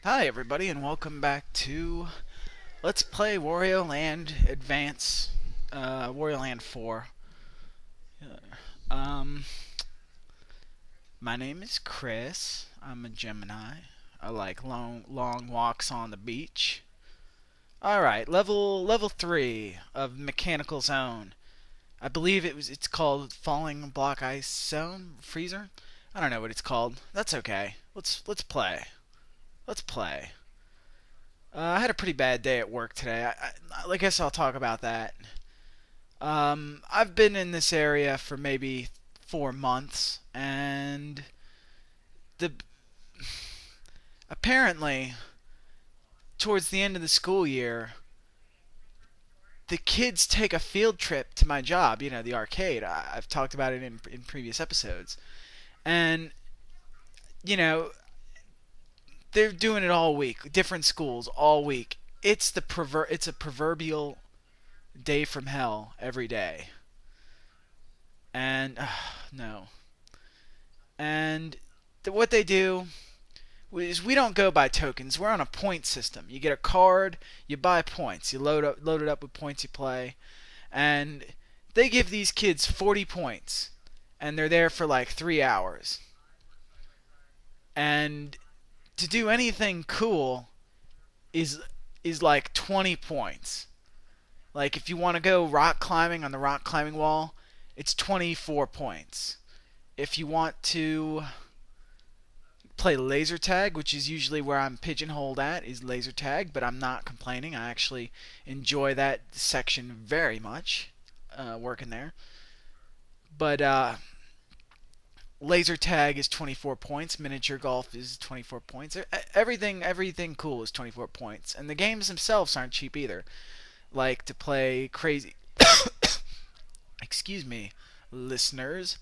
Hi everybody and welcome back to Let's Play Wario Land Advance, Wario Land 4. Um, my name is Chris. I'm a Gemini. I like long walks on the beach. Alright, level 3 of Mechanical Zone. I believe it's called Falling Block Ice Zone? Freezer? I don't know what it's called. That's okay. Let's play. Let's play. I had a pretty bad day at work today. I guess I'll talk about that. I've been in this area for maybe 4 months, and the apparently towards the end of the school year, the kids take a field trip to my job. You know, the arcade. I've talked about it in previous episodes, and you know they're doing it all week. Different schools all week. It's a proverbial day from hell every day. And no. And what they do is we don't go by tokens. We're on a point system. You get a card, you buy points, you load it up with points you play, and they give these kids 40 points, and they're there for like 3 hours. And to do anything cool is like 20 points. Like if you want to go rock climbing on the rock climbing wall, it's 24 points. If you want to play laser tag, which is usually where I'm pigeonholed at, is laser tag, but I'm not complaining. I actually enjoy that section very much, working there. But laser tag is 24 points. Miniature golf is 24 points. Everything cool is 24 points. And the games themselves aren't cheap either. Like to play crazy. Excuse me, listeners.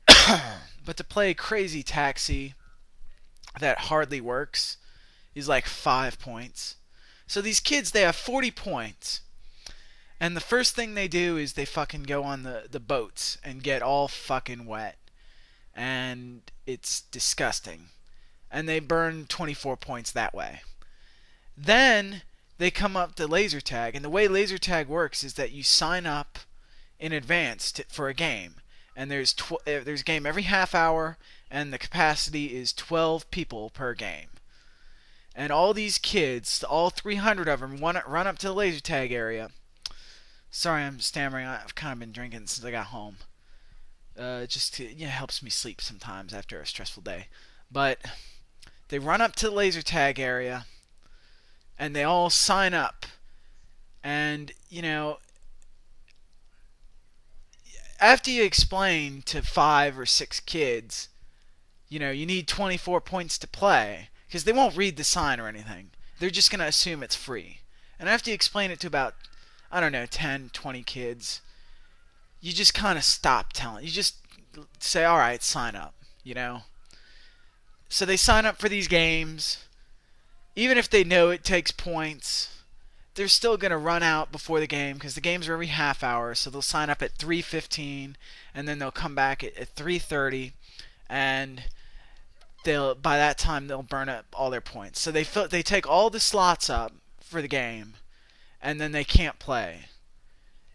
But to play Crazy Taxi, that hardly works, is like 5 points. So these kids, they have 40 points. And the first thing they do is they fucking go on the boats and get all fucking wet. And it's disgusting. And they burn 24 points that way. Then they come up to laser tag, and the way laser tag works is that you sign up in advance for a game, and there's a game every half hour, and the capacity is 12 people per game. And all these kids, all 300 of them, run up to the laser tag area. Sorry, I'm stammering. I've kind of been drinking since I got home. Helps me sleep sometimes after a stressful day. But they run up to the laser tag area, and they all sign up. And, after you explain to 5 or 6 kids, you need 24 points to play, because they won't read the sign or anything. They're just going to assume it's free. And after you explain it to about, 10, 20 kids, you just kind of stop telling. You just say, alright, sign up, So they sign up for these games. Even if they know it takes points, they're still going to run out before the game, because the games are every half hour, so they'll sign up at 3:15, and then they'll come back at 3:30, and by that time they'll burn up all their points. So they take all the slots up for the game, and then they can't play.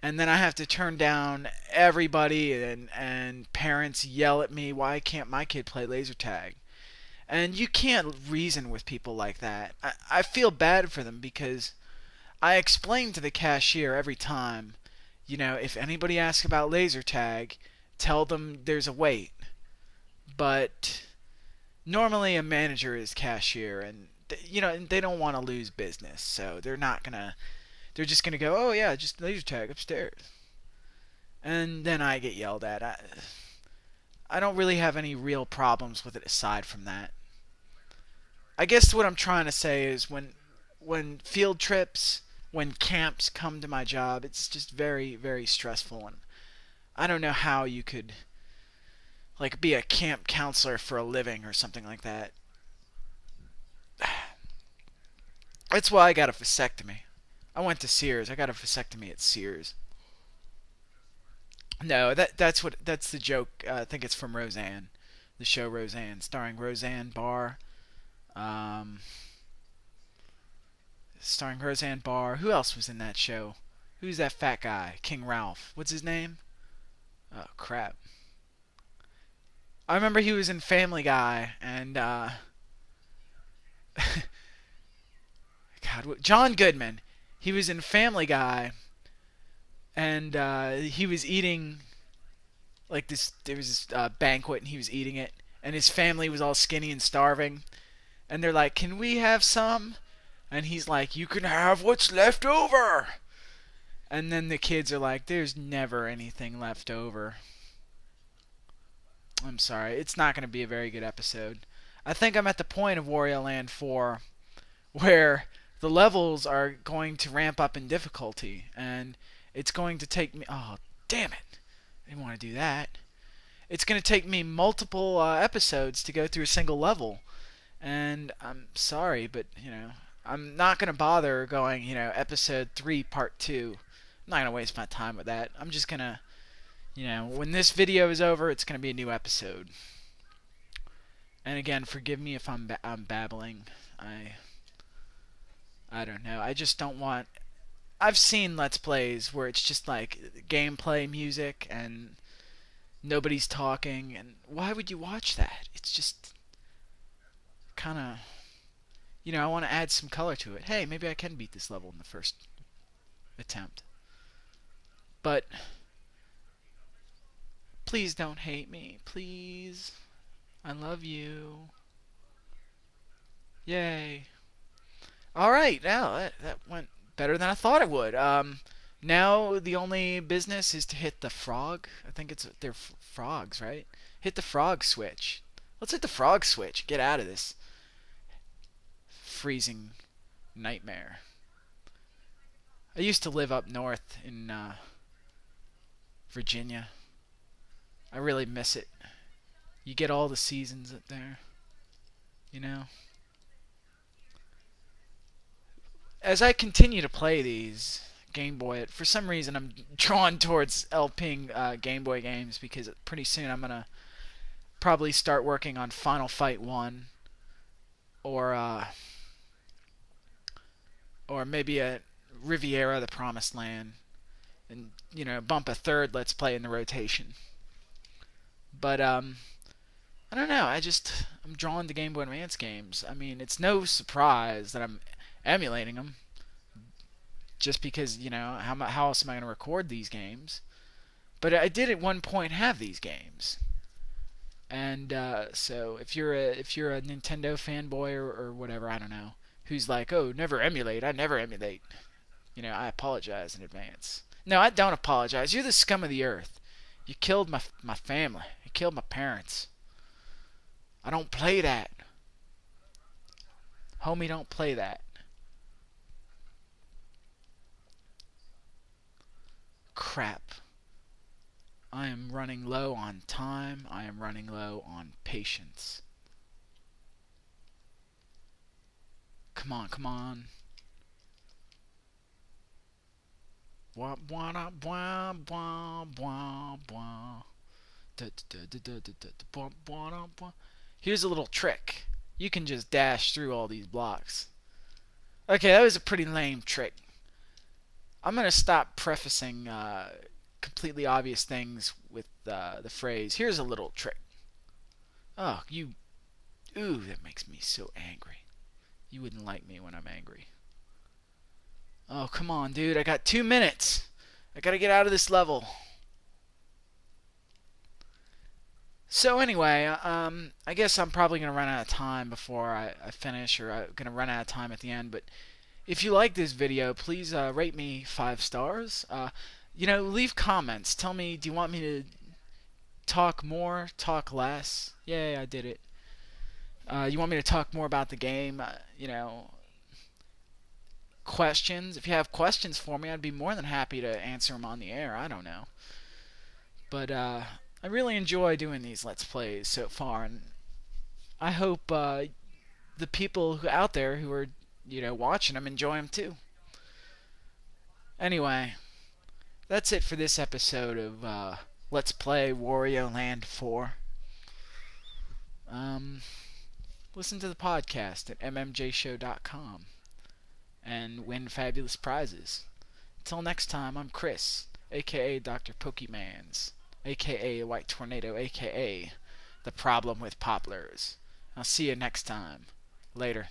And then I have to turn down everybody, and parents yell at me, why can't my kid play laser tag? And you can't reason with people like that. I feel bad for them, because I explain to the cashier every time, if anybody asks about laser tag, tell them there's a wait. But normally a manager is cashier, and they don't want to lose business, so they're just gonna go, oh yeah, just laser tag upstairs. And then I get yelled at. I don't really have any real problems with it aside from that. I guess what I'm trying to say is when field trips, when camps come to my job, it's just very, very stressful, and I don't know how you could be a camp counselor for a living or something like that. That's why I got a vasectomy. I went to Sears. I got a vasectomy at Sears. No, that's the joke. I think it's from Roseanne, the show Roseanne, starring Roseanne Barr. Um, Starring Roseanne Barr. Who else was in that show? Who's that fat guy? King Ralph. What's his name? Oh crap. I remember he was in Family Guy and God, John Goodman. He was in Family Guy and he was eating like this. There was this banquet and he was eating it, and his family was all skinny and starving. And they're like, "Can we have some?" And he's like, "You can have what's left over." And then the kids are like, "There's never anything left over." I'm sorry, it's not going to be a very good episode. I think I'm at the point of Wario Land 4 where the levels are going to ramp up in difficulty, and it's going to take me. Oh, damn it! I didn't want to do that. It's going to take me multiple episodes to go through a single level, and I'm sorry, but I'm not going to bother going, episode 3, part 2. I'm not going to waste my time with that. I'm just going to, when this video is over, it's going to be a new episode. And again, forgive me if I'm babbling. I don't know. I just don't want. I've seen Let's Plays where it's just like gameplay music and nobody's talking, and why would you watch that? It's just kind of, I want to add some color to it. Hey, maybe I can beat this level in the first attempt. But please don't hate me, please. I love you. Yay. Alright, now that went better than I thought it would. Now the only business is to hit the frog. I think they're frogs, right? Hit the frog switch. Let's hit the frog switch. Get out of this freezing nightmare. I used to live up north in Virginia. I really miss it. You get all the seasons up there, you know? As I continue to play these Game Boy, for some reason I'm drawn towards LPing Game Boy games because pretty soon I'm gonna probably start working on Final Fight 1 or or maybe a Riviera: The Promised Land, and bump a third Let's Play in the rotation. But I don't know. I'm drawn to Game Boy Advance games. I mean, it's no surprise that I'm emulating them, just because how else am I going to record these games? But I did at one point have these games, and so if you're a Nintendo fanboy or whatever, I don't know, who's like, oh, never emulate. I never emulate. I apologize in advance. No, I don't apologize. You're the scum of the earth. You killed my family. You killed my parents. I don't play that. Homie, don't play that. Crap. I am running low on time. I am running low on patience. Come on, come on. Wah, wah, wah, wah, wah, wah. Here's a little trick. You can just dash through all these blocks. Okay, that was a pretty lame trick. I'm going to stop prefacing completely obvious things with the phrase, here's a little trick. Oh, ooh, that makes me so angry. You wouldn't like me when I'm angry. Oh, come on, dude. I got 2 minutes. I got to get out of this level. So anyway, I guess I'm probably going to run out of time before I finish, or I'm going to run out of time at the end. But if you like this video, please rate me 5 stars. Leave comments. Tell me, do you want me to talk more, talk less? Yay, I did it. You want me to talk more about the game? Questions. If you have questions for me, I'd be more than happy to answer them on the air. I don't know. But I really enjoy doing these Let's Plays so far, and I hope the people out there who are watching them enjoy them too. Anyway, that's it for this episode of Let's Play Wario Land 4. listen to the podcast at mmjshow.com and win fabulous prizes. Until next time, I'm Chris, aka Dr. Pokemans, aka White Tornado, aka The Problem with Poplars. I'll see you next time. Later.